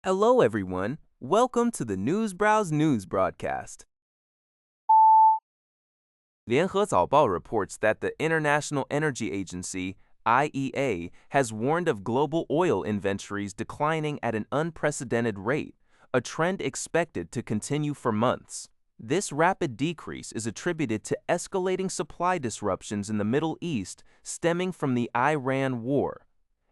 Hello, everyone. Welcome to the Newsbrowse News broadcast. 联合早报 reports that the International Energy Agency, IEA, has warned of global oil inventories declining at an unprecedented rate, a trend expected to continue for months. This rapid decrease is attributed to escalating supply disruptions in the Middle East stemming from the Iran war.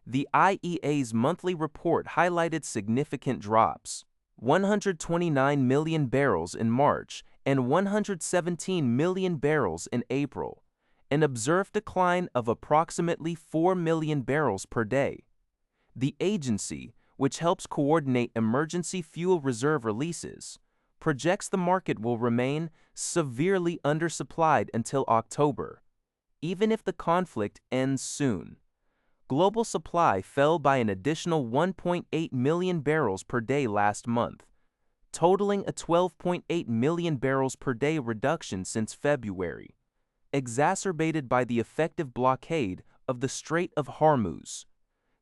The IEA's monthly report highlighted significant drops: 129 million barrels in March and 117 million barrels in April, an observed decline of approximately 4 million barrels per day. The agency, which helps coordinate emergency fuel reserve releases, projects the market will remain severely undersupplied until October, even if the conflict ends soon. Global supply fell by an additional 1.8 million barrels per day last month, totaling a 12.8 million barrels per day reduction since February, exacerbated by the effective blockade of the Strait of Hormuz.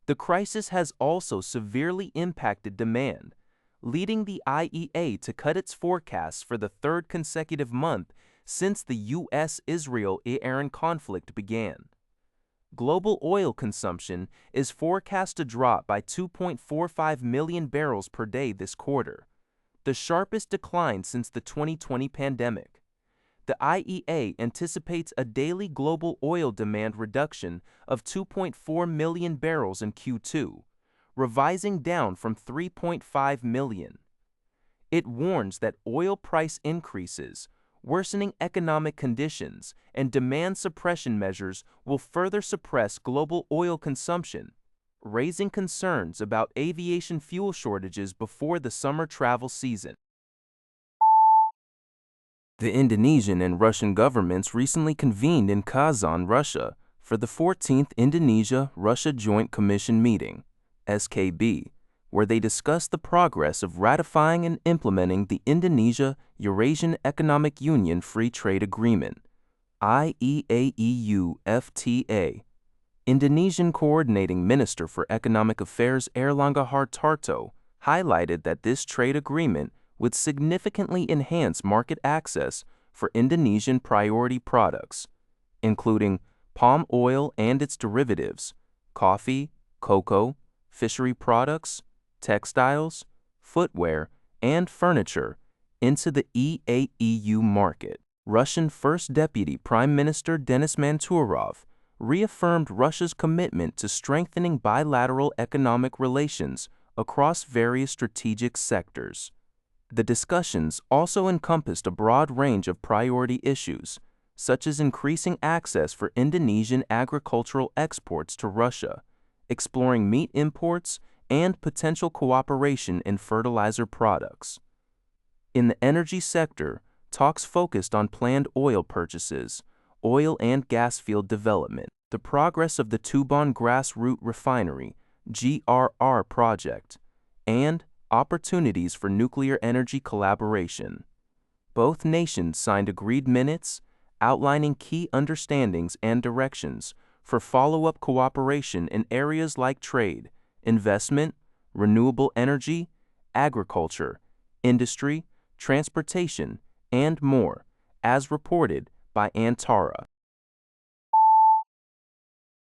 The crisis has also severely impacted demand, leading the IEA to cut its forecasts for the third consecutive month since the U.S.-Israel-Iran conflict began. Global oil consumption is forecast to drop by 2.45 million barrels per day this quarter, the sharpest decline since the 2020 pandemic. The IEA anticipates a daily global oil demand reduction of 2.4 million barrels in Q2, revising down from 3.5 million. It warns that oil price increases, worsening economic conditions, and demand suppression measures will further suppress global oil consumption, raising concerns about aviation fuel shortages before the summer travel season. The Indonesian and Russian governments recently convened in Kazan, Russia, for the 14th Indonesia-Russia Joint Commission meeting, SKB, where they discussed the progress of ratifying and implementing the Indonesia-Eurasian Economic Union Free Trade Agreement, I-EAEU FTA. Indonesian Coordinating Minister for Economic Affairs Erlangga Hartarto highlighted that this trade agreement would significantly enhance market access for Indonesian priority products, including palm oil and its derivatives, coffee, cocoa, fishery products, textiles, footwear, and furniture into the EAEU market. Russian First Deputy Prime Minister Denis Manturov reaffirmed Russia's commitment to strengthening bilateral economic relations across various strategic sectors. The discussions also encompassed a broad range of priority issues, such as increasing access for Indonesian agricultural exports to Russia, exploring meat imports, and potential cooperation in fertilizer products. In the energy sector, talks focused on planned oil purchases, oil and gas field development, the progress of the Tuban Grassroot Refinery (GRR) project, and opportunities for nuclear energy collaboration. Both nations signed agreed minutes outlining key understandings and directions for follow-up cooperation in areas like trade, investment, renewable energy, agriculture, industry, transportation, and more, as reported by Antara.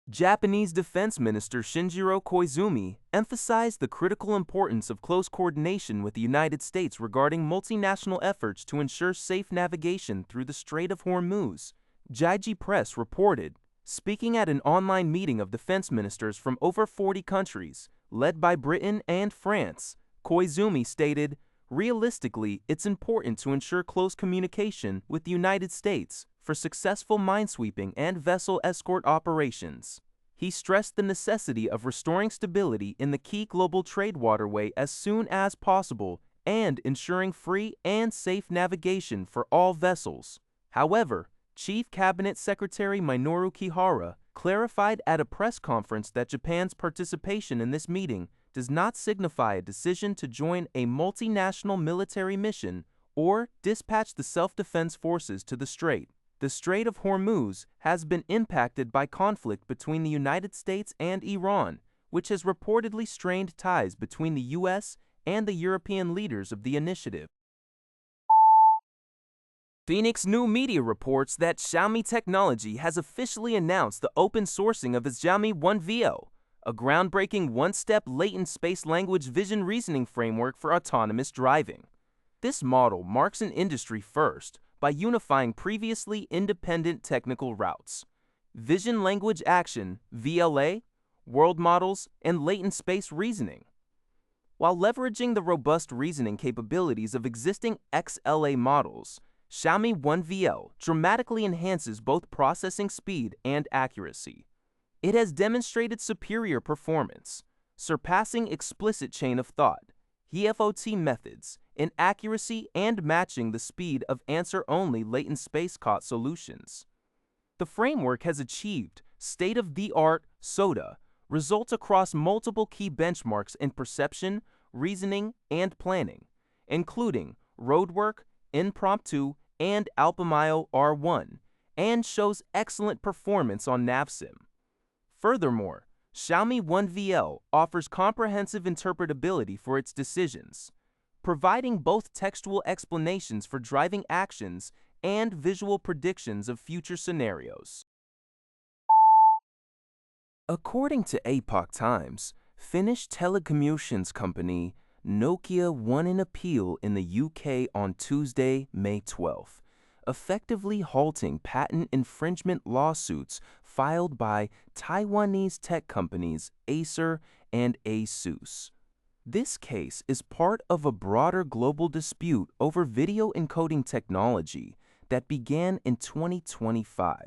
Japanese Defense Minister Shinjiro Koizumi emphasized the critical importance of close coordination with the United States regarding multinational efforts to ensure safe navigation through the Strait of Hormuz, Jaiji Press reported. Speaking at an online meeting of defense ministers from over 40 countries, led by Britain and France, Koizumi stated, "Realistically, it's important to ensure close communication with the United States for successful minesweeping and vessel escort operations." He stressed the necessity of restoring stability in the key global trade waterway as soon as possible and ensuring free and safe navigation for all vessels. However, Chief Cabinet Secretary Minoru Kihara clarified at a press conference that Japan's participation in this meeting does not signify a decision to join a multinational military mission or dispatch the self-defense forces to the strait. The Strait of Hormuz has been impacted by conflict between the United States and Iran, which has reportedly strained ties between the U.S. and the European leaders of the initiative. Phoenix New Media reports that Xiaomi Technology has officially announced the open sourcing of its Xiaomi OneVL, a groundbreaking one-step latent space language vision reasoning framework for autonomous driving. This model marks an industry first by unifying previously independent technical routes, vision language action, VLA, world models, and latent space reasoning. While leveraging the robust reasoning capabilities of existing XLA models, Xiaomi OneVL dramatically enhances both processing speed and accuracy. It has demonstrated superior performance, surpassing explicit chain of thought, HEFOT methods, in accuracy and matching the speed of answer-only latent space-caught solutions. The framework has achieved state-of-the-art SOTA results across multiple key benchmarks in perception, reasoning, and planning, including roadwork, impromptu, and Alpamayo R1, and shows excellent performance on NavSim. Furthermore, Xiaomi OneVL offers comprehensive interpretability for its decisions, providing both textual explanations for driving actions and visual predictions of future scenarios. According to Epoch Times, Finnish telecommunications company Nokia won an appeal in the UK on Tuesday, May 12th, effectively halting patent infringement lawsuits filed by Taiwanese tech companies Acer and Asus. This case is part of a broader global dispute over video encoding technology that began in 2025.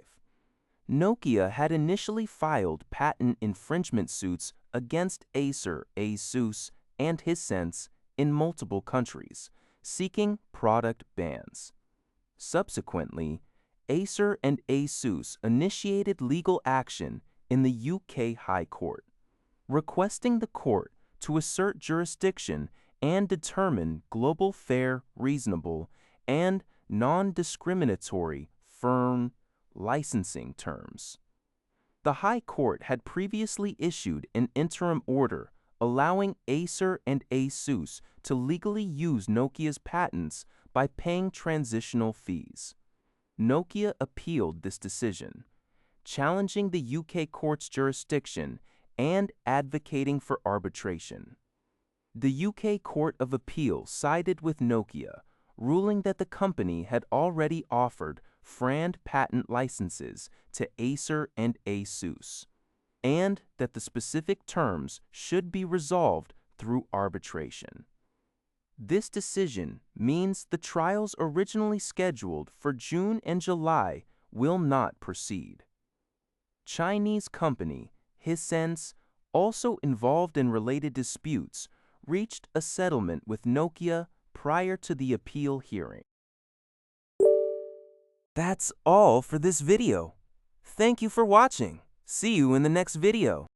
Nokia had initially filed patent infringement suits against Acer, Asus, and Hisense in multiple countries, seeking product bans. Subsequently, Acer and Asus initiated legal action in the UK High Court, requesting the court to assert jurisdiction and determine global fair, reasonable, and non-discriminatory firm licensing terms. The High Court had previously issued an interim order allowing Acer and Asus to legally use Nokia's patents by paying transitional fees. Nokia appealed this decision, challenging the UK court's jurisdiction and advocating for arbitration. The UK Court of Appeal sided with Nokia, ruling that the company had already offered FRAND patent licenses to Acer and Asus, and that the specific terms should be resolved through arbitration. This decision means the trials originally scheduled for June and July will not proceed. Chinese company Hisense, also involved in related disputes, reached a settlement with Nokia prior to the appeal hearing. That's all for this video. Thank you for watching. See you in the next video.